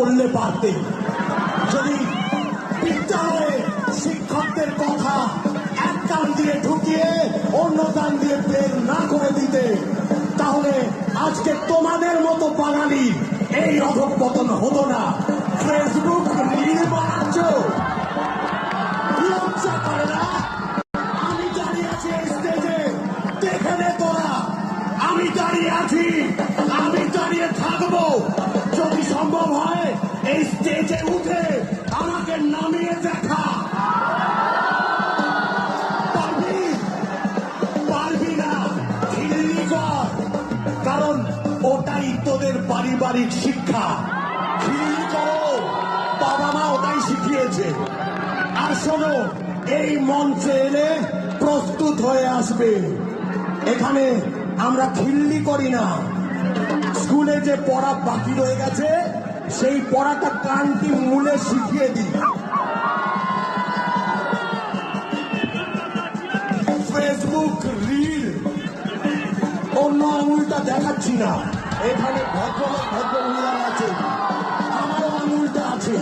করলে পারতে। যদি বিদ্যালয়ে শিক্ষকদের কথা এক কান দিয়ে ঢুকিয়ে অন্য কান দিয়ে বের না করে দিতে, তাহলে আজকে তোমাদের মতো বাঙালি এই অধঃপতন হতো না। ফেসবুক রিল বানাচ্ছ, লজ্জা করে না? আমি দাঁড়িয়ে আছি এই স্টেজে, দেখে নে তোরা। আমি দাঁড়িয়ে আছি, আমি দাঁড়িয়ে থাকবো। যদি সম্ভব হয় এই স্টেজে উঠে আমাকে নামিয়ে দেখা। পারবি? পারবি না, খিল্লি কর। কারণ ওটাই তোদের পারিবারিক শিক্ষা। খিল্লি করো, বাবা মা ওটাই শিখিয়েছে। আর শোনো, এই মঞ্চে এলে প্রস্তুত হয়ে আসবে। এখানে আমরা খিল্লি করি না। স্কুলে যে পড়া বাকি রয়ে গেছে সেই পড়াটা কানটি মূলে শিখিয়ে দিই। ফেসবুক রিল অন্য আঙুলটা দেখাচ্ছি না। এখানে ভদ্রলোক ভদ্র মহিলা আছে, আমারও আঙুলটা আছে।